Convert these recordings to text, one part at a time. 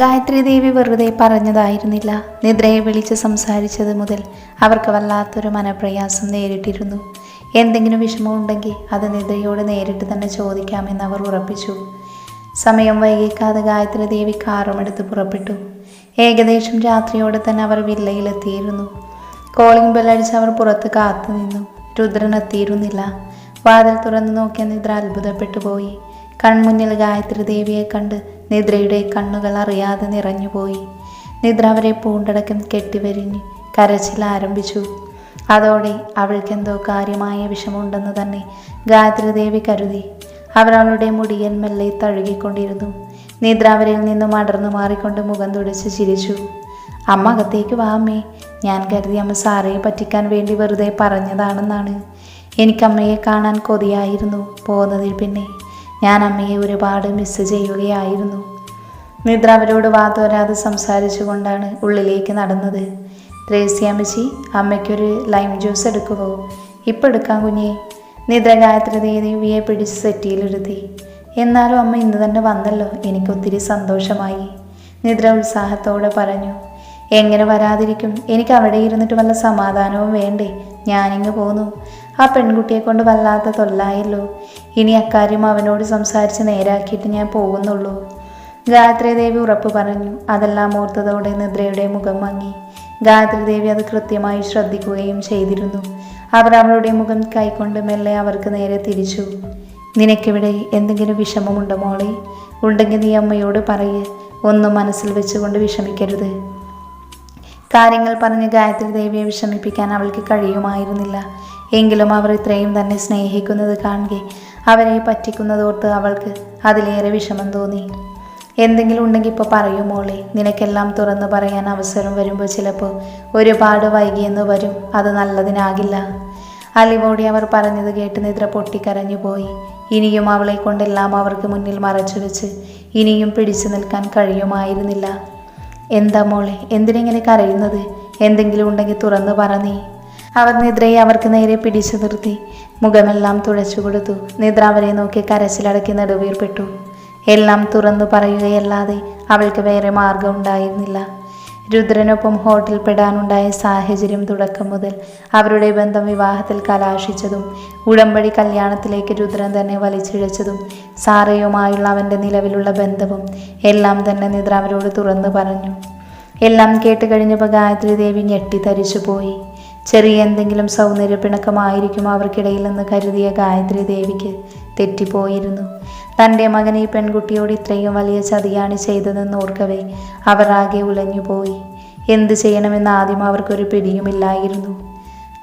ഗായത്രി ദേവി വെറുതെ പറഞ്ഞതായിരുന്നില്ല. നിദ്രയെ വിളിച്ച് സംസാരിച്ചത് മുതൽ അവർക്ക് വല്ലാത്തൊരു മനപ്രയാസം നേരിട്ടിരുന്നു. എന്തെങ്കിലും വിഷമമുണ്ടെങ്കിൽ അത് നിദ്രയോട് നേരിട്ട് തന്നെ ചോദിക്കാമെന്ന് അവർ ഉറപ്പിച്ചു. സമയം വൈകിക്കാതെ ഗായത്രി ദേവി കാറുമെടുത്ത് പുറപ്പെട്ടു. ഏകദേശം രാത്രിയോടെ തന്നെ അവർ വില്ലയിലെത്തിയിരുന്നു. കോളിംഗ് ബെല്ലടിച്ച് അവർ പുറത്ത് കാത്തു നിന്നു. രുദ്രൻ എത്തിയിരുന്നില്ല. വാതിൽ തുറന്നു നോക്കിയ നിദ്ര അത്ഭുതപ്പെട്ടു പോയി. കൺമുന്നിൽ ഗായത്രി ദേവിയെ കണ്ട് നിദ്രയുടെ കണ്ണുകൾ അറിയാതെ നിറഞ്ഞുപോയി. നിദ്ര അവരെ പൂണ്ടടക്കം കെട്ടിവരിഞ്ഞ് കരച്ചിൽ ആരംഭിച്ചു. അതോടെ അവൾക്കെന്തോ കാര്യമായ വിഷമമുണ്ടെന്ന് തന്നെ ഗായത്രി ദേവി കരുതി. അവരവളുടെ മുടിയൻ മെല്ലെ തഴുകിക്കൊണ്ടിരുന്നു. നിദ്ര അവരിൽ നിന്നും അടർന്നു മാറിക്കൊണ്ട് മുഖം തുടച്ച് ചിരിച്ചു. അമ്മ അകത്തേക്ക് വാ അമ്മേ. ഞാൻ കരുതി അമ്മ സാറയെ പറ്റിക്കാൻ വേണ്ടി വെറുതെ പറഞ്ഞതാണെന്നാണ്. എനിക്കമ്മയെ കാണാൻ കൊതിയായിരുന്നു. പോകുന്നതിൽ പിന്നെ ഞാൻ അമ്മയെ ഒരുപാട് മിസ് ചെയ്യുകയായിരുന്നു. നിദ്ര അവരോട് വാതോരാതെ സംസാരിച്ചു കൊണ്ടാണ് ഉള്ളിലേക്ക് നടന്നത്. ത്രേസ്യാമ്മച്ചി, അമ്മയ്ക്കൊരു ലൈം ജ്യൂസ് എടുക്കുമോ? ഇപ്പം എടുക്കാം കുഞ്ഞേ. നിദ്ര ഗായത്രി ദേവിയെ പിടിച്ച് സെറ്റിയിലിരുത്തി. എന്നാലും അമ്മ ഇന്ന് തന്നെ വന്നല്ലോ, എനിക്കൊത്തിരി സന്തോഷമായി, നിദ്ര ഉത്സാഹത്തോടെ പറഞ്ഞു. എങ്ങനെ വരാതിരിക്കും? എനിക്ക് അവിടെ ഇരുന്നിട്ട് വല്ല സമാധാനവും വേണ്ടേ? ഞാനിങ്ങ് പോന്നു. ആ പെൺകുട്ടിയെ കൊണ്ട് വല്ലാത്ത തൊല്ലായല്ലോ. ഇനി അക്കാര്യം അവനോട് സംസാരിച്ച് നേരാക്കിയിട്ട് ഞാൻ പോകുന്നുള്ളൂ, ഗായത്രി ദേവി ഉറപ്പ് പറഞ്ഞു. അതെല്ലാം ഓർത്തതോടെ നിദ്രയുടെ മുഖം മങ്ങി. ഗായത്രി ദേവി അത് കൃത്യമായി ശ്രദ്ധിക്കുകയും ചെയ്തിരുന്നു. അവർ അവളുടെ മുഖം കൈക്കൊണ്ട് മെല്ലെ അവർക്ക് നേരെ തിരിച്ചു. നിനക്കിവിടെ എന്തെങ്കിലും വിഷമമുണ്ടോ മോളെ? ഉണ്ടെങ്കിൽ നീ അമ്മയോട് പറയ്. ഒന്നും മനസ്സിൽ വെച്ചുകൊണ്ട് വിഷമിക്കരുത്. കാര്യങ്ങൾ പറഞ്ഞ് ഗായത്രി ദേവിയെ വിഷമിപ്പിക്കാൻ അവൾക്ക് കഴിയുമായിരുന്നില്ല. എങ്കിലും അവർ ഇത്രയും തന്നെ സ്നേഹിക്കുന്നത് കാണുകെ അവരെ പറ്റിക്കുന്നതോർത്ത് അവൾക്ക് അതിലേറെ വിഷമം തോന്നി. എന്തെങ്കിലും ഉണ്ടെങ്കിൽ ഇപ്പോൾ പറയൂ മോളെ. നിനക്കെല്ലാം തുറന്നു പറയാൻ അവസരം വരുമ്പോൾ ചിലപ്പോൾ ഒരുപാട് വൈകിയെന്ന് വരും. അത് നല്ലതിനാകില്ല. അലിവോടെ അവർ പറഞ്ഞത് കേട്ട് നിദ്ര പൊട്ടിക്കരഞ്ഞു പോയി. ഇനിയും അവളെ കൊണ്ടെല്ലാം അവർക്ക് മുന്നിൽ മറച്ചു വെച്ച് ഇനിയും പിടിച്ചു നിൽക്കാൻ കഴിയുമായിരുന്നില്ല. എന്താ മോളെ, എന്തിനെങ്ങനെ കരയുന്നത്? എന്തെങ്കിലും ഉണ്ടെങ്കിൽ തുറന്നു പറഞ്ഞേ. അവർ നിദ്രയെ അവർക്ക് നേരെ പിടിച്ചു നിർത്തി മുഖമെല്ലാം തുടച്ചു കൊടുത്തു. നിദ്ര അവരെ നോക്കി കരച്ചിലടക്കി നെടുവീർപ്പെട്ടു. എല്ലാം തുറന്നു പറയുകയല്ലാതെ അവൾക്ക് വേറെ മാർഗം ഉണ്ടായിരുന്നില്ല. രുദ്രനൊപ്പം ഹോട്ടൽ പെടാനുണ്ടായ സാഹചര്യം തുടക്കം മുതൽ അവരുടെ ബന്ധം വിവാഹത്തിൽ കലാശിച്ചതും ഉടമ്പടി കല്യാണത്തിലേക്ക് രുദ്രൻ തന്നെ വലിച്ചിഴച്ചതും സാറയുമായുള്ള അവൻ്റെ നിലവിലുള്ള ബന്ധവും എല്ലാം തന്നെ നിദ്ര അവരോട് തുറന്നു പറഞ്ഞു. എല്ലാം കേട്ട് കഴിഞ്ഞപ്പോൾ ഗായത്രി ദേവി ഞെട്ടിത്തരിച്ചു പോയി. ചെറിയ എന്തെങ്കിലും സൗന്ദര്യപ്പിണക്കമായിരിക്കും അവർക്കിടയിൽ നിന്ന് കരുതിയ ഗായത്രി ദേവിക്ക് തെറ്റിപ്പോയിരുന്നു. തൻ്റെ മകൻ ഈ പെൺകുട്ടിയോട് ഇത്രയും വലിയ ചതിയാണ് ചെയ്തതെന്ന് ഓർക്കവേ അവർ ആകെ ഉലഞ്ഞുപോയി. എന്ത് ചെയ്യണമെന്ന് ആദ്യം അവർക്കൊരു പിടിയുമില്ലായിരുന്നു.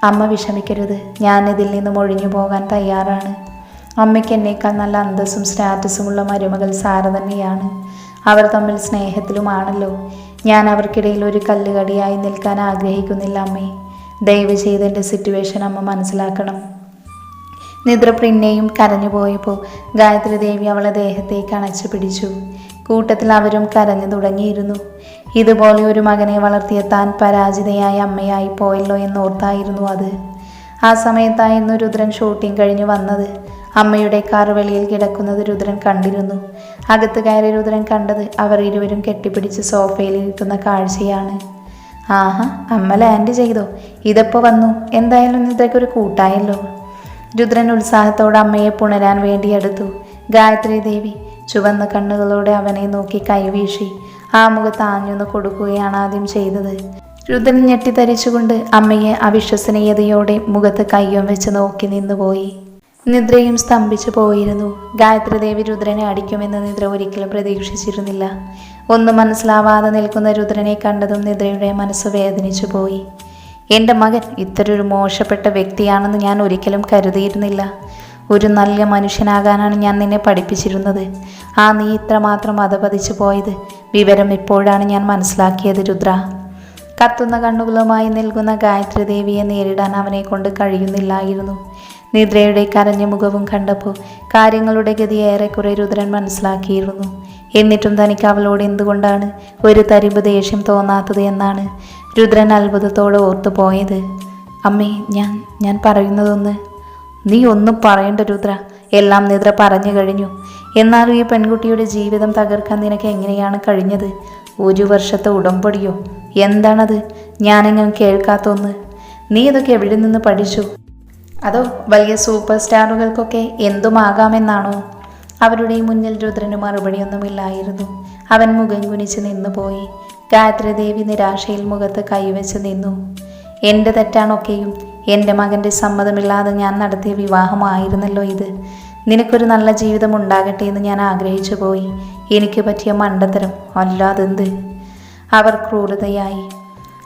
അമ്മ വിഷമിക്കരുത്, ഞാൻ ഇതിൽ നിന്നും ഒഴിഞ്ഞു പോകാൻ തയ്യാറാണ്. അമ്മയ്ക്ക് എന്നേക്കാൾ നല്ല അന്തസ്സും സ്റ്റാറ്റസുമുള്ള മരുമകൾ സാര തന്നെയാണ്. അവർ തമ്മിൽ സ്നേഹത്തിലുമാണല്ലോ. ഞാൻ അവർക്കിടയിൽ ഒരു കല്ലുകടിയായി നിൽക്കാൻ ആഗ്രഹിക്കുന്നില്ല അമ്മേ. ദയവ് ചെയ്ത് എൻ്റെ സിറ്റുവേഷൻ അമ്മ മനസ്സിലാക്കണം. നിദ്ര പിന്നെയും കരഞ്ഞു പോയപ്പോൾ ഗായത്രി ദേവി അവളെ ദേഹത്തേക്ക് അണച്ചു പിടിച്ചു. കൂട്ടത്തിൽ അവരും കരഞ്ഞു തുടങ്ങിയിരുന്നു. ഇതുപോലെ ഒരു മകനെ വളർത്തിയ താൻ പരാജിതയായ അമ്മയായി പോയല്ലോ എന്നോർത്തായിരുന്നു അത്. ആ സമയത്തായിരുന്നു രുദ്രൻ ഷൂട്ടിംഗ് കഴിഞ്ഞ് വന്നത്. അമ്മയുടെ കാർ വെളിയിൽ കിടക്കുന്നത് രുദ്രൻ കണ്ടിരുന്നു. അകത്ത് കയറി രുദ്രൻ കണ്ടത് അവർ ഇരുവരും കെട്ടിപ്പിടിച്ച് സോഫയിൽ ഇരിക്കുന്ന കാഴ്ചയാണ്. ആഹാ, അമ്മ ലാൻഡ് ചെയ്തോ? ഇതെപ്പോൾ വന്നു? എന്തായാലും നിദ്രയ്ക്കൊരു കൂട്ടായല്ലോ. രുദ്രൻ ഉത്സാഹത്തോടെ അമ്മയെ പുണരാൻ വേണ്ടി എടുത്തു. ഗായത്രി ദേവി ചുവന്ന കണ്ണുകളോടെ അവനെ നോക്കി കൈവീശി ആ മുഖത്ത് ആഞ്ഞൊന്ന് കൊടുക്കുകയാണ് ആദ്യം ചെയ്തത്. രുദ്രൻ ഞെട്ടിത്തരിച്ചുകൊണ്ട് അമ്മയെ അവിശ്വസനീയതയോടെ മുഖത്ത് കയ്യും വെച്ച് നോക്കി നിന്നുപോയി. നിദ്രയും സ്തംഭിച്ചു പോയിരുന്നു. ഗായത്രി ദേവി രുദ്രനെ അടിക്കുമെന്ന് നിദ്ര ഒരിക്കലും പ്രതീക്ഷിച്ചിരുന്നില്ല. ഒന്നും മനസ്സിലാവാതെ നിൽക്കുന്ന രുദ്രനെ കണ്ടതും നിദ്രയുടെ മനസ്സ് വേദനിച്ചു പോയി. എൻ്റെ മകൻ ഇത്തരൊരു മോശപ്പെട്ട വ്യക്തിയാണെന്ന് ഞാൻ ഒരിക്കലും കരുതിയിരുന്നില്ല. ഒരു നല്ല മനുഷ്യനാകാനാണ് ഞാൻ നിന്നെ പഠിപ്പിച്ചിരുന്നത്. നീ ഇത്രമാത്രം അധപതിച്ചു പോയത് വിവരം ഇപ്പോഴാണ് ഞാൻ മനസ്സിലാക്കിയത് രുദ്ര. കത്തുന്ന കണ്ണുകളുമായി നിൽക്കുന്ന ഗായത്രി ദേവിയെ നേരിടാൻ അവനെ കൊണ്ട് കഴിയുന്നില്ലായിരുന്നു. നിദ്രയുടെ കരഞ്ഞ മുഖവും കണ്ടപ്പോൾ കാര്യങ്ങളുടെ ഗതി ഏറെക്കുറെ രുദ്രൻ മനസ്സിലാക്കിയിരുന്നു. എന്നിട്ടും തനിക്ക് അവളോട് എന്തുകൊണ്ടാണ് ഒരു തരിമ്പ് ദേഷ്യം തോന്നാത്തത് എന്നാണ് രുദ്രൻ അത്ഭുതത്തോടെ ഓർത്തുപോയത്. അമ്മേ, ഞാൻ പറയുന്നതൊന്ന്. നീ ഒന്നും പറയണ്ട രുദ്ര, എല്ലാം നിദ്ര പറഞ്ഞു കഴിഞ്ഞു. എന്നാലും ഈ പെൺകുട്ടിയുടെ ജീവിതം തകർക്കാൻ നിനക്ക് എങ്ങനെയാണ് കഴിഞ്ഞത്? 1 വർഷത്തെ ഉടമ്പടിയോ? എന്താണത്? ഞാനെങ്ങനെ കേൾക്കാത്തൊന്ന്? നീ ഇതൊക്കെ എവിടെ നിന്ന് പഠിച്ചു? അതോ വലിയ സൂപ്പർ സ്റ്റാറുകൾക്കൊക്കെ എന്തുമാകാമെന്നാണോ? അവരുടെ മുന്നിൽ രുദ്രന് മറുപടിയൊന്നുമില്ലായിരുന്നു. അവൻ മുഖം കുനിച്ച് നിന്നുപോയി. ഗായത്രി ദേവി നിരാശയിൽ മുഖത്ത് കൈവച്ച് നിന്നു. എൻ്റെ തെറ്റാണൊക്കെയും. എൻ്റെ മകൻ്റെ സമ്മതമില്ലാതെ ഞാൻ നടത്തിയ വിവാഹമായിരുന്നല്ലോ ഇത്. നിനക്കൊരു നല്ല ജീവിതം ഉണ്ടാകട്ടെ എന്ന് ഞാൻ ആഗ്രഹിച്ചു പോയി. എനിക്ക് പറ്റിയ മണ്ടത്തരം അല്ലാതെന്ത്? അവർ ക്രൂരതയായി.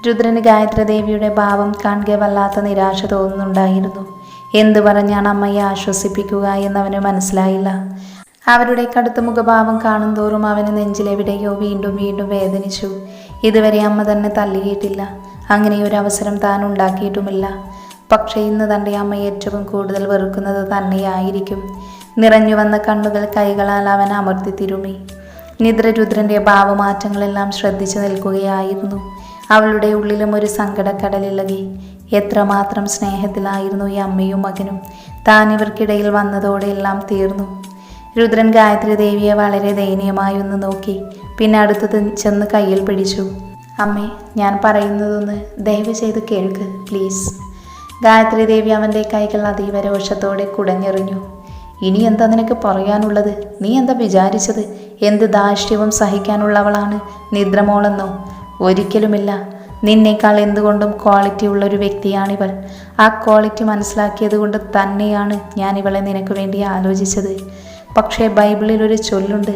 രുദ്രന് ഗായത്രി ദേവിയുടെ ഭാവം കാണുക വല്ലാത്ത നിരാശ തോന്നുന്നുണ്ടായിരുന്നു. എന്തു പറഞ്ഞാണ് അമ്മയെ ആശ്വസിപ്പിക്കുക എന്നവന് മനസ്സിലായില്ല. അവരുടെ കടുത്ത മുഖഭാവം കാണും തോറും അവന് നെഞ്ചിലെവിടെയോ വീണ്ടും വീണ്ടും വേദനിച്ചു. ഇതുവരെ അമ്മ തന്നെ തള്ളിയിട്ടില്ല. അങ്ങനെയൊരു അവസരം താൻ ഉണ്ടാക്കിയിട്ടുമില്ല. പക്ഷേ ഇന്ന് തൻ്റെ അമ്മ ഏറ്റവും കൂടുതൽ വെറുക്കുന്നത് തന്നെയായിരിക്കും. നിറഞ്ഞു വന്ന കണ്ണുകൾ കൈകളാൽ അവൻ അമർത്തി തിരുമി. നിദ്ര രുദ്രൻ്റെ ഭാവമാറ്റങ്ങളെല്ലാം ശ്രദ്ധിച്ചു നിൽക്കുകയായിരുന്നു. അവളുടെ ഉള്ളിലും ഒരു സങ്കടക്കടലിളകി. എത്രമാത്രം സ്നേഹത്തിലായിരുന്നു ഈ അമ്മയും മകനും. താൻ ഇവർക്കിടയിൽ വന്നതോടെ എല്ലാം തീർന്നു. രുദ്രൻ ഗായത്രി ദേവിയെ വളരെ ദയനീയമായി ഒന്ന് നോക്കി. പിന്നെ അടുത്തത് ചെന്ന് കയ്യിൽ പിടിച്ചു. അമ്മേ, ഞാൻ പറയുന്നതൊന്ന് ദയവ് ചെയ്ത് കേൾക്ക് പ്ലീസ്. ഗായത്രി ദേവി അവൻ്റെ കൈകൾ അതീവ രോഷത്തോടെ കുടഞ്ഞെറിഞ്ഞു. ഇനി എന്താ നിനക്ക് പറയാനുള്ളത്? നീ എന്താ വിചാരിച്ചത്? എന്ത് ധാർഷ്ട്യവും സഹിക്കാനുള്ളവളാണ് നിദ്രമോളെന്നോ? ഒരിക്കലുമില്ല. നിന്നേക്കാൾ എന്തുകൊണ്ടും ക്വാളിറ്റി ഉള്ളൊരു വ്യക്തിയാണിവൾ. ആ ക്വാളിറ്റി മനസ്സിലാക്കിയത് കൊണ്ട് തന്നെയാണ് ഞാൻ ഇവളെ നിനക്ക് വേണ്ടി ആലോചിച്ചത്. പക്ഷേ ബൈബിളിൽ ഒരു ചൊല്ലുണ്ട്,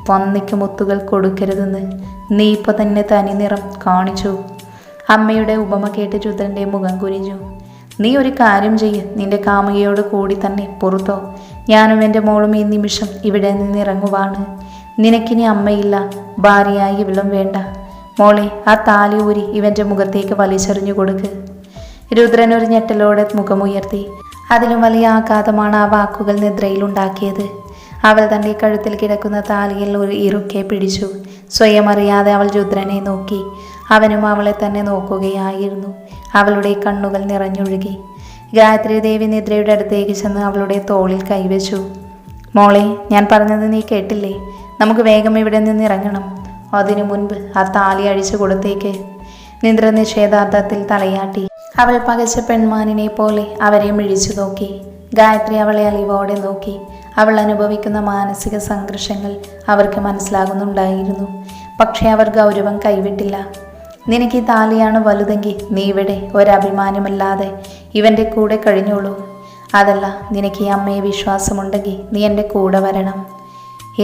പന്നിക്ക് മുത്തുകൾ കൊടുക്കരുതെന്ന്. നീ ഇപ്പോൾ തന്നെ തനി നിറം കാണിച്ചു. അമ്മയുടെ ഉപമ കേട്ട് രുദ്രൻ്റെ മുഖം കുനിഞ്ഞു. നീ ഒരു കാര്യം ചെയ്യ്, നിന്റെ കാമുകിയോട് കൂടി തന്നെ പുറത്തോ. ഞാനും എൻ്റെ മോളും ഈ നിമിഷം ഇവിടെ നിന്നിറങ്ങുവാണ്. നിനക്കിനി അമ്മയില്ല, ഭാര്യയായി ഇവളും വേണ്ട. മോളെ, ആ താലി ഊരി ഇവൻ്റെ മുഖത്തേക്ക് വലിച്ചെറിഞ്ഞു കൊടുക്ക്. രുദ്രൻ ഒരു ഞെട്ടലോടെ മുഖമുയർത്തി. അതിലും വലിയ ആഘാതമാണ് ആ വാക്കുകൾ നിദ്രയിലുണ്ടാക്കിയത്. അവൾ തൻ്റെ കഴുത്തിൽ കിടക്കുന്ന താലിയിൽ ഒരു ഇറുക്കെ പിടിച്ചു. സ്വയം അറിയാതെ അവൾ രുദ്രനെ നോക്കി. അവനും അവളെ തന്നെ നോക്കുകയായിരുന്നു. അവളുടെ കണ്ണുകൾ നിറഞ്ഞൊഴുകി. ഗായത്രി ദേവി നിദ്രയുടെ അടുത്തേക്ക് ചെന്ന് അവളുടെ തോളിൽ കൈവച്ചു. മോളെ, ഞാൻ പറഞ്ഞത് നീ കേട്ടില്ലേ? നമുക്ക് വേഗം ഇവിടെ നിന്ന് ഇറങ്ങണം. അതിനു മുൻപ് ആ താലി അഴിച്ചു കൊടുത്തേക്ക്. നിദ്ര നിഷേധാർത്ഥത്തിൽ തലയാട്ടി. അവൾ പകച്ച പെൺമാനിനെ പോലെ അവരെ മിഴിച്ചു നോക്കി. ഗായത്രി അവളെ അലിവോടെ നോക്കി. അവൾ അനുഭവിക്കുന്ന മാനസിക സംഘർഷങ്ങൾ അവർക്ക് മനസ്സിലാകുന്നുണ്ടായിരുന്നു. പക്ഷേ അവർ ഗൗരവം കൈവിട്ടില്ല. നിനക്ക് ഈ താലിയാണ് വലുതെങ്കിൽ നീ ഇവിടെ ഒരഭിമാനമില്ലാതെ ഇവൻ്റെ കൂടെ കഴിഞ്ഞോളൂ. അതല്ല, നിനക്ക് ഈ അമ്മയെ വിശ്വാസമുണ്ടെങ്കിൽ നീ എൻ്റെ കൂടെ വരണം.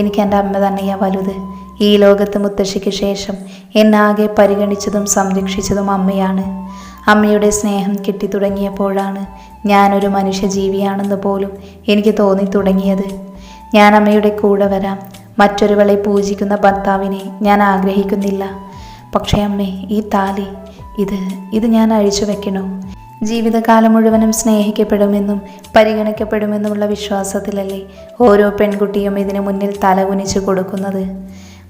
എനിക്ക് എൻ്റെ അമ്മ തന്നെയാ വലുത്. ഈ ലോകത്ത് മുത്തശ്ശിക്ക് ശേഷം എന്നാകെ പരിഗണിച്ചതും സംരക്ഷിച്ചതും അമ്മയാണ്. അമ്മയുടെ സ്നേഹം കിട്ടിത്തുടങ്ങിയപ്പോഴാണ് ഞാനൊരു മനുഷ്യജീവിയാണെന്ന് പോലും എനിക്ക് തോന്നി തുടങ്ങിയത്. ഞാൻ അമ്മയുടെ കൂടെ വരാം. മറ്റൊരുവളെ പൂജിക്കുന്ന ഭർത്താവിനെ ഞാൻ ആഗ്രഹിക്കുന്നില്ല. പക്ഷേ അമ്മേ, ഈ താലി ഇത് ഞാൻ അഴിച്ചു വെക്കണോ? ജീവിതകാലം മുഴുവനും സ്നേഹിക്കപ്പെടുമെന്നും പരിഗണിക്കപ്പെടുമെന്നുമുള്ള വിശ്വാസത്തിലല്ലേ ഓരോ പെൺകുട്ടിയും ഇതിനു മുന്നിൽ തലകുനിച്ചു കൊടുക്കുന്നത്?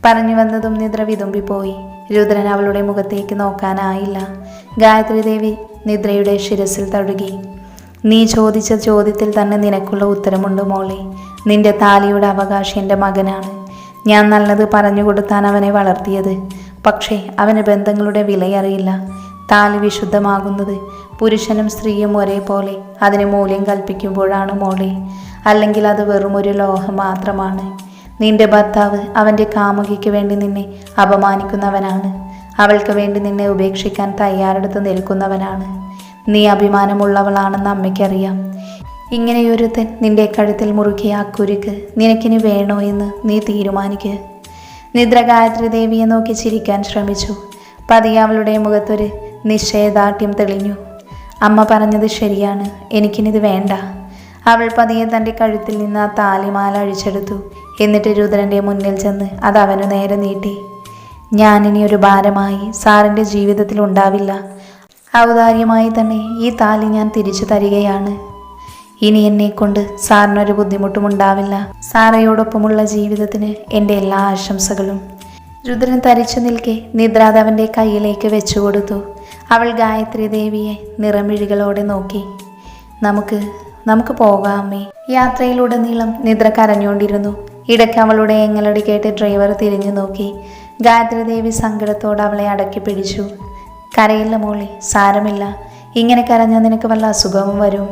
പറഞ്ഞു വന്നതും നിദ്ര വിതുമ്പിപ്പോയി. രുദ്രൻ അവളുടെ മുഖത്തേക്ക് നോക്കാനായില്ല. ഗായത്രി ദേവി നിദ്രയുടെ ശിരസിൽ തഴുകി. നീ ചോദിച്ച ചോദ്യത്തിൽ തന്നെ നിനക്കുള്ള ഉത്തരമുണ്ട് മോളെ. നിന്റെ താലിയുടെ അവകാശി എൻ്റെ മകനാണ്. ഞാൻ നല്ലത് പറഞ്ഞു കൊടുത്താൻ അവനെ വളർത്തിയത്. പക്ഷേ അവന് ബന്ധങ്ങളുടെ വിലയറിയില്ല. താലി വിശുദ്ധമാകുന്നത് പുരുഷനും സ്ത്രീയും ഒരേപോലെ അതിന് മൂല്യം കൽപ്പിക്കുമ്പോഴാണ് മോളെ. അല്ലെങ്കിൽ അത് വെറും ഒരു ലോഹം മാത്രമാണ്. നിന്റെ ഭർത്താവ് അവൻ്റെ കാമുകിക്ക് വേണ്ടി നിന്നെ അപമാനിക്കുന്നവനാണ്. അവൾക്ക് വേണ്ടി നിന്നെ ഉപേക്ഷിക്കാൻ തയ്യാറെടുത്ത് നിൽക്കുന്നവനാണ്. നീ അഭിമാനമുള്ളവളാണെന്ന് അമ്മയ്ക്കറിയാം. ഇങ്ങനെയൊരുത്തൻ നിന്റെ കഴുത്തിൽ മുറുക്കിയ ആ കുരുക്ക് നിനക്കിനി വേണോ എന്ന് നീ തീരുമാനിക്കുക. നിദ്ര ഗായത്രി ദേവിയെ നോക്കി ചിരിക്കാൻ ശ്രമിച്ചു. പതിയെ അവളുടെ മുഖത്തൊരു നിശ്ചയദാർഢ്യം തെളിഞ്ഞു. അമ്മ പറഞ്ഞത് ശരിയാണ്, എനിക്കിനിത് വേണ്ട. അവൾ പതിയെ തൻ്റെ കഴുത്തിൽ നിന്ന് ആ താലിമാല അഴിച്ചെടുത്തു. എന്നിട്ട് രുദ്രൻ്റെ മുന്നിൽ ചെന്ന് അത് അവനു നേരെ നീട്ടി. ഞാനിനി ഒരു ഭാരമായി സാറിൻ്റെ ജീവിതത്തിൽ ഉണ്ടാവില്ല. ഔദാര്യമായി തന്നെ ഈ താലി ഞാൻ തിരിച്ചു തരികയാണ്. ഇനി എന്നെ കൊണ്ട് സാറിനൊരു ബുദ്ധിമുട്ടും ഉണ്ടാവില്ല. സാറയോടൊപ്പമുള്ള ജീവിതത്തിന് എൻ്റെ എല്ലാ ആശംസകളും. രുദ്രൻ തരിച്ചു നിൽക്കെ നിദ്രാത് അവൻ്റെ കയ്യിലേക്ക് വെച്ചുകൊടുത്തു. അവൾ ഗായത്രി ദേവിയെ നിറമിഴികളോടെ നോക്കി. നമുക്ക് പോകാം അമ്മേ. യാത്രയിലുടനീളം നിദ്ര കരഞ്ഞുകൊണ്ടിരുന്നു. ഇടയ്ക്ക് അവളുടെ എങ്ങളടി കേട്ട് ഡ്രൈവർ തിരിഞ്ഞു നോക്കി. ഗായത്രി ദേവി സങ്കടത്തോടെ അവളെ അടക്കി പിടിച്ചു. കരയില്ല മോളെ, സാരമില്ല. ഇങ്ങനെ കരഞ്ഞാൽ നിനക്ക് വല്ല അസുഖവും വരും.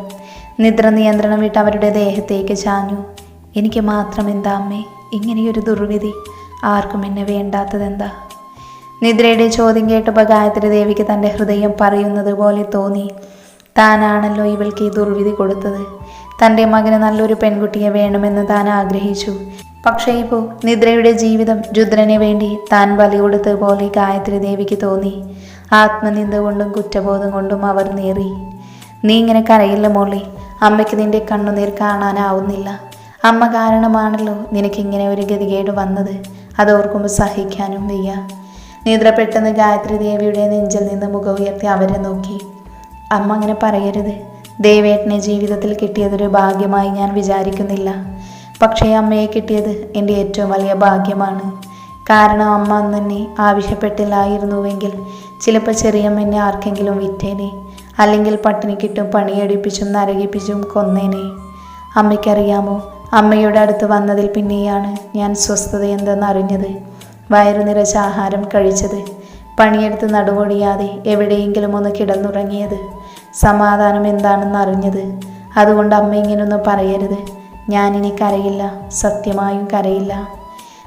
നിദ്ര നിയന്ത്രണം വിട്ട് അവരുടെ ദേഹത്തേക്ക് ചാഞ്ഞു. എനിക്ക് മാത്രം എന്താ അമ്മേ ഇങ്ങനെയൊരു ദുർവിധി? ആർക്കും എന്നെ വേണ്ടാത്തതെന്താ? നിദ്രയുടെ ചോദ്യം കേട്ടപ്പോൾ ഗായത്രി ദേവിക്ക് തൻ്റെ ഹൃദയം പറയുന്നത് പോലെ തോന്നി. താനാണല്ലോ ഇവൾക്ക് ഈ ദുർവിധി കൊടുത്തത്. തൻ്റെ മകന് നല്ലൊരു പെൺകുട്ടിയെ വേണമെന്ന് താൻ ആഗ്രഹിച്ചു. പക്ഷേ ഇപ്പോൾ നിദ്രയുടെ ജീവിതം രുദ്രന് വേണ്ടി താൻ ബലി കൊടുത്തതുപോലെ ഗായത്രി ദേവിക്ക് തോന്നി. ആത്മനിന്ദ കൊണ്ടും കുറ്റബോധം കൊണ്ടും അവർ നേറി. നീ ഇങ്ങനെ കരയില്ല മോളെ, അമ്മയ്ക്ക് നിന്റെ കണ്ണുനീർ കാണാനാവുന്നില്ല. അമ്മ കാരണമാണല്ലോ നിനക്കിങ്ങനെ ഒരു ഗതികേട് വന്നത്. അതോർക്കുമ്പോൾ സഹിക്കാനും വയ്യ. നിദ്ര പെട്ടെന്ന് ഗായത്രി ദേവിയുടെ നെഞ്ചിൽ നിന്ന് മുഖം ഉയർത്തി അവരെ നോക്കി. അമ്മ അങ്ങനെ പറയരുത്. ദേവേട്ടനെ ജീവിതത്തിൽ കിട്ടിയതൊരു ഭാഗ്യമായി ഞാൻ വിചാരിക്കുന്നില്ല. പക്ഷേ അമ്മയെ കിട്ടിയത് എൻ്റെ ഏറ്റവും വലിയ ഭാഗ്യമാണ്. കാരണം അമ്മ അന്ന് എന്നെ ആവശ്യപ്പെട്ടില്ലായിരുന്നുവെങ്കിൽ ചിലപ്പോൾ ചെറിയമ്മ എന്നെ ആർക്കെങ്കിലും വിറ്റേനെ, അല്ലെങ്കിൽ പട്ടിണിക്കിട്ടും പണിയെടുപ്പിച്ചും നരകിപ്പിച്ചും കൊന്നേനെ. അമ്മയ്ക്കറിയാമോ, അമ്മയുടെ അടുത്ത് വന്നതിൽ പിന്നെയാണ് ഞാൻ സ്വസ്ഥത എന്തെന്ന് അറിഞ്ഞത്. വയറു നിറച്ച ആഹാരം കഴിച്ചത്, പണിയെടുത്ത് നടുവൊടിയാതെ എവിടെയെങ്കിലും ഒന്ന് കിടന്നുറങ്ങിയത്, സമാധാനം എന്താണെന്ന് അറിഞ്ഞത്. അതുകൊണ്ട് അമ്മ ഇങ്ങനൊന്നും പറയരുത്. ഞാനിനി കരയില്ല, സത്യമായും കരയില്ല.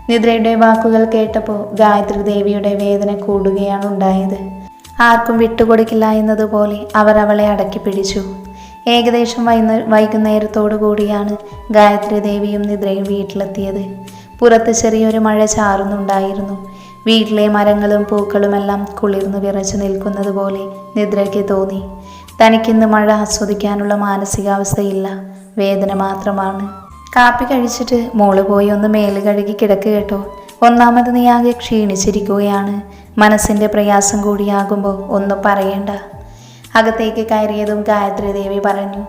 നിദ്രയുടെ വാക്കുകൾ കേട്ടപ്പോൾ ഗായത്രി ദേവിയുടെ വേദന കൂടുകയാണ് ഉണ്ടായത്. ആർക്കും വിട്ടുകൊടുക്കില്ല എന്നതുപോലെ അവർ അവളെ അടക്കി പിടിച്ചു. ഏകദേശം വൈകുന്നേരത്തോടു കൂടിയാണ് ഗായത്രി ദേവിയും നിദ്രയും വീട്ടിലെത്തിയത്. പുറത്ത് ചെറിയൊരു മഴ ചാറുന്നുണ്ടായിരുന്നു. വീട്ടിലെ മരങ്ങളും പൂക്കളുമെല്ലാം കുളിർന്നു വിറച്ചു നിൽക്കുന്നത് പോലെ നിദ്രയ്ക്ക് തോന്നി. തനിക്കിന്ന് മഴ ആസ്വദിക്കാനുള്ള മാനസികാവസ്ഥയില്ല, വേദന മാത്രമാണ്. കാപ്പി കഴിച്ചിട്ട് മോള് പോയി ഒന്ന് മേല് കഴുകി കിടക്ക് കേട്ടോ. ഒന്നാമത് നീ ആകെ ക്ഷീണിച്ചിരിക്കുകയാണ്. മനസ്സിൻ്റെ പ്രയാസം കൂടിയാകുമ്പോൾ ഒന്നും പറയണ്ട. അകത്തേക്ക് കയറിയതും ഗായത്രി ദേവി പറഞ്ഞു,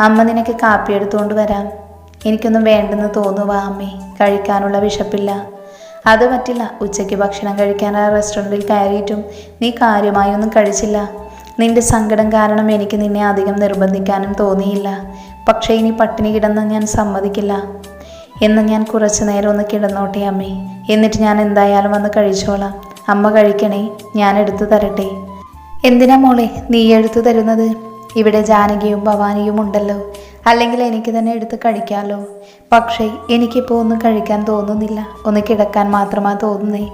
അമ്മ നിനക്ക് കാപ്പി എടുത്തുകൊണ്ട് വരാം. എനിക്കൊന്നും വേണ്ടെന്ന് തോന്നുവാ അമ്മേ, കഴിക്കാനുള്ള വിശപ്പില്ല. അത് പറ്റില്ല. ഉച്ചയ്ക്ക് ഭക്ഷണം കഴിക്കാൻ ആ റെസ്റ്റോറൻറ്റിൽ കയറിയിട്ടും നീ കാര്യമായി ഒന്നും കഴിച്ചില്ല. നിന്റെ സങ്കടം കാരണം എനിക്ക് നിന്നെ അധികം നിർബന്ധിക്കാനും തോന്നിയില്ല. പക്ഷേ ഇനി പട്ടിണി കിടന്ന് ഞാൻ സമ്മതിക്കില്ല. എന്ന് ഞാൻ കുറച്ചു നേരം ഒന്ന് കിടന്നോട്ടെ അമ്മേ, എന്നിട്ട് ഞാൻ എന്തായാലും വന്ന് കഴിച്ചോളാം. അമ്മ കഴിക്കണേ, ഞാൻ എടുത്തു തരട്ടെ. എന്തിനാ മോളെ നീ എടുത്തു തരുന്നത്? ഇവിടെ ജാനകിയും ഭവാനിയും ഉണ്ടല്ലോ, അല്ലെങ്കിൽ എനിക്ക് തന്നെ എടുത്ത് കഴിക്കാമല്ലോ. പക്ഷേ എനിക്കിപ്പോൾ ഒന്നും കഴിക്കാൻ തോന്നുന്നില്ല, ഒന്ന് കിടക്കാൻ മാത്രമാണ് തോന്നുന്നേ.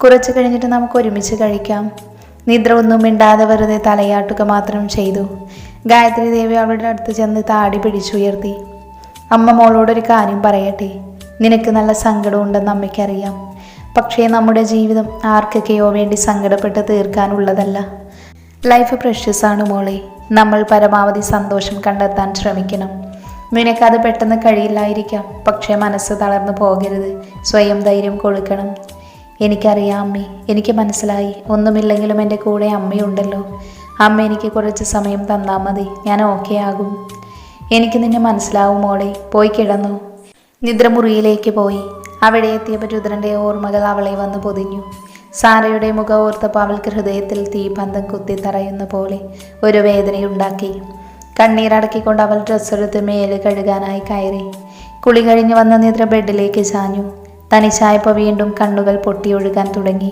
കുറച്ച് കഴിഞ്ഞിട്ട് നമുക്ക് ഒരുമിച്ച് കഴിക്കാം. നിദ്ര ഒന്നും മിണ്ടാതെ വെറുതെ തലയാട്ടുക മാത്രം ചെയ്തു. ഗായത്രി ദേവി അവളുടെ അടുത്ത് ചെന്ന് താടി പിടിച്ചുയർത്തി. അമ്മ മോളോടൊരു കാര്യം പറയട്ടെ. നിനക്ക് നല്ല സങ്കടമുണ്ടെന്ന് അമ്മയ്ക്കറിയാം. പക്ഷേ നമ്മുടെ ജീവിതം ആർക്കൊക്കെയോ വേണ്ടി സങ്കടപ്പെട്ട് തീർക്കാനുള്ളതല്ല. ലൈഫ് പ്രഷ്യസ് ആണ് മോളെ. നമ്മൾ പരമാവധി സന്തോഷം കണ്ടെത്താൻ ശ്രമിക്കണം. നിനക്കത് പെട്ടെന്ന് കഴിയില്ലായിരിക്കാം, പക്ഷേ മനസ്സ് തളർന്നു പോകരുത്. സ്വയം ധൈര്യം കൊടുക്കണം. എനിക്കറിയാം അമ്മേ, എനിക്ക് മനസ്സിലായി. ഒന്നുമില്ലെങ്കിലും എൻ്റെ കൂടെ അമ്മയുണ്ടല്ലോ. അമ്മ എനിക്ക് കുറച്ച് സമയം തന്നാൽ മതി, ഞാൻ ഓക്കെ ആകും. എനിക്ക് നിന്നെ മനസ്സിലാവും മോളെ. പോയി കിടന്നു. നിദ്ര മുറിയിലേക്ക് പോയി. അവിടെ എത്തിയപ്പോൾ രുദ്രൻ്റെ ഓർമ്മകൾ അവളെ വന്ന് പൊതിഞ്ഞു. സാരയുടെ മുഖം ഓർത്തപ്പോൾ അവൾക്ക് ഹൃദയത്തിൽ തീപന്തം കുത്തി തറയുന്ന പോലെ ഒരു വേദനയുണ്ടാക്കി. കണ്ണീരടക്കിക്കൊണ്ട് അവൾ ഡ്രസ്സെടുത്ത് മേല് കഴുകാനായി കയറി. കുളി കഴിഞ്ഞ് വന്ന നിദ്ര ബെഡിലേക്ക് ചാഞ്ഞു. തനിച്ചായപ്പോൾ വീണ്ടും കണ്ണുകൾ പൊട്ടിയൊഴുകാൻ തുടങ്ങി.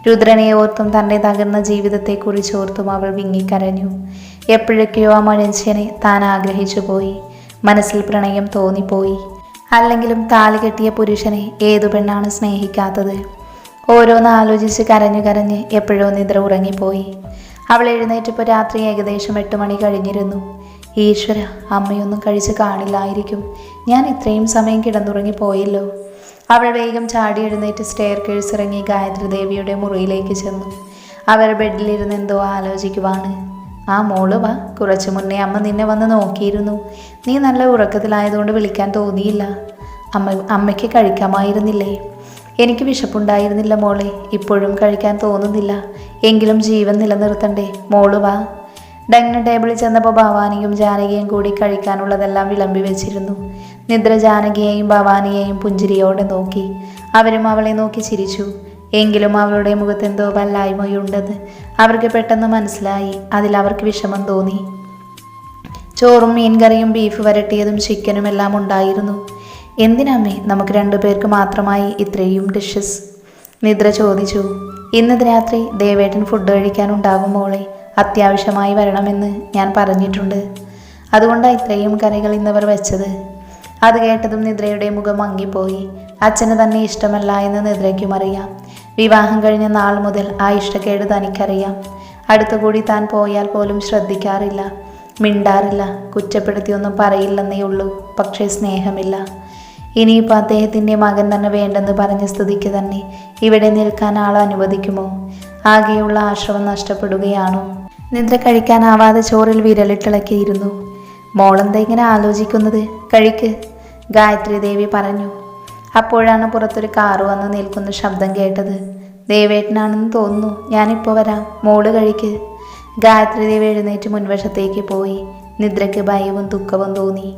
രുദ്രനെ ഓർത്തും തൻ്റെ തകർന്ന ജീവിതത്തെക്കുറിച്ച് ഓർത്തും അവൾ വിങ്ങിക്കരഞ്ഞു. എപ്പോഴൊക്കെയോ ആ മനുഷ്യനെ താൻ ആഗ്രഹിച്ചു പോയി. മനസ്സിൽ പ്രണയം തോന്നിപ്പോയി. അല്ലെങ്കിലും താലി കെട്ടിയ പുരുഷനെ ഏതു പെണ്ണാണ് സ്നേഹിക്കാത്തത്? ഓരോന്ന് ആലോചിച്ച് കരഞ്ഞു കരഞ്ഞ് എപ്പോഴോ നിദ്ര ഉറങ്ങിപ്പോയി. അവൾ എഴുന്നേറ്റപ്പോൾ രാത്രി ഏകദേശം 8 മണി കഴിഞ്ഞിരുന്നു. ഈശ്വര, അമ്മയൊന്നും കഴിച്ച് കാണില്ലായിരിക്കും. ഞാൻ ഇത്രയും സമയം കിടന്നുറങ്ങിപ്പോയല്ലോ. അവൾ വേഗം ചാടി എഴുന്നേറ്റ് സ്റ്റെയർ കേഴ്സ് ഇറങ്ങി ഗായത്രി ദേവിയുടെ മുറിയിലേക്ക് ചെന്നു. അവർ ബെഡിലിരുന്ന് എന്തോ ആലോചിക്കുവാണ്. ആ മോള് വാ, കുറച്ചു മുന്നേ അമ്മ നിന്നെ വന്ന് നോക്കിയിരുന്നു. നീ നല്ല ഉറക്കത്തിലായതുകൊണ്ട് വിളിക്കാൻ തോന്നിയില്ല. അമ്മയ്ക്ക് കഴിക്കാമായിരുന്നില്ലേ? എനിക്ക് വിശപ്പുണ്ടായിരുന്നില്ല മോളെ. ഇപ്പോഴും കഴിക്കാൻ തോന്നുന്നില്ല. എങ്കിലും ജീവൻ നിലനിർത്തണ്ടേ? മോള് വാ. ഡൈനിങ് ടേബിളിൽ ചെന്നപ്പോൾ ഭവാനിയും ജാനകിയും കൂടി കഴിക്കാനുള്ളതെല്ലാം വിളമ്പി വെച്ചിരുന്നു. നിദ്ര ജാനകിയെയും ഭവാനിയെയും പുഞ്ചിരിയോടെ നോക്കി. അവരും അവളെ നോക്കി ചിരിച്ചു. എങ്കിലും അവളുടെ മുഖത്തെന്തോ വല്ലായ്മയുണ്ടെന്ന് അവർക്ക് പെട്ടെന്ന് മനസ്സിലായി. അതിലവർക്ക് വിഷമം തോന്നി. ചോറും മീൻകറിയും ബീഫ് വരട്ടിയതും ചിക്കനും എല്ലാം ഉണ്ടായിരുന്നു. എന്തിനമ്മേ നമുക്ക് 2 പേർക്ക് മാത്രമായി ഇത്രയും ഡിഷസ്? നിദ്ര ചോദിച്ചു. ഇന്ന് രാത്രി ദേവേട്ടൻ ഫുഡ് കഴിക്കാനുണ്ടാകും മോളെ. അത്യാവശ്യമായി വരണമെന്ന് ഞാൻ പറഞ്ഞിട്ടുണ്ട്. അതുകൊണ്ടാണ് ഇത്രയും കറികൾ ഇന്നവർ വെച്ചത്. അത് കേട്ടതും നിദ്രയുടെ മുഖം മങ്ങിപ്പോയി. അച്ഛന് തന്നെ ഇഷ്ടമല്ല എന്ന് നിദ്രയ്ക്കും അറിയാം. വിവാഹം കഴിഞ്ഞ നാൾ മുതൽ ആ ഇഷ്ടക്കേട് തനിക്കറിയാം. അടുത്തുകൂടി താൻ പോയാൽ പോലും ശ്രദ്ധിക്കാറില്ല, മിണ്ടാറില്ല, കുറ്റപ്പെടുത്തിയൊന്നും പറയില്ലെന്നേ ഉള്ളൂ. പക്ഷേ സ്നേഹമില്ല. ഇനിയിപ്പോൾ അദ്ദേഹത്തിൻ്റെ മകൻ തന്നെ വേണ്ടെന്ന് പറഞ്ഞ സ്ഥിതിക്ക് തന്നെ ഇവിടെ നിൽക്കാൻ ആൾ അനുവദിക്കുമോ? ആകെയുള്ള ആശ്രമം നഷ്ടപ്പെടുകയാണോ? നിദ്ര കഴിക്കാനാവാതെ ചോറിൽ വിരലിട്ടിളക്കിയിരുന്നു. മോളെന്താ ഇങ്ങനെ ആലോചിക്കുന്നത്? കഴിക്ക്, ഗായത്രി ദേവി പറഞ്ഞു. അപ്പോഴാണ് പുറത്തൊരു കാറ് വന്ന് നിൽക്കുന്ന ശബ്ദം കേട്ടത്. ദേവേട്ടനാണെന്ന് തോന്നുന്നു, ഞാനിപ്പോൾ വരാം, മോള് കഴിക്ക്. ഗായത്രി ദേവി എഴുന്നേറ്റ് മുൻവശത്തേക്ക് പോയി. നിദ്രയ്ക്ക് ഭയവും ദുഃഖവും തോന്നി.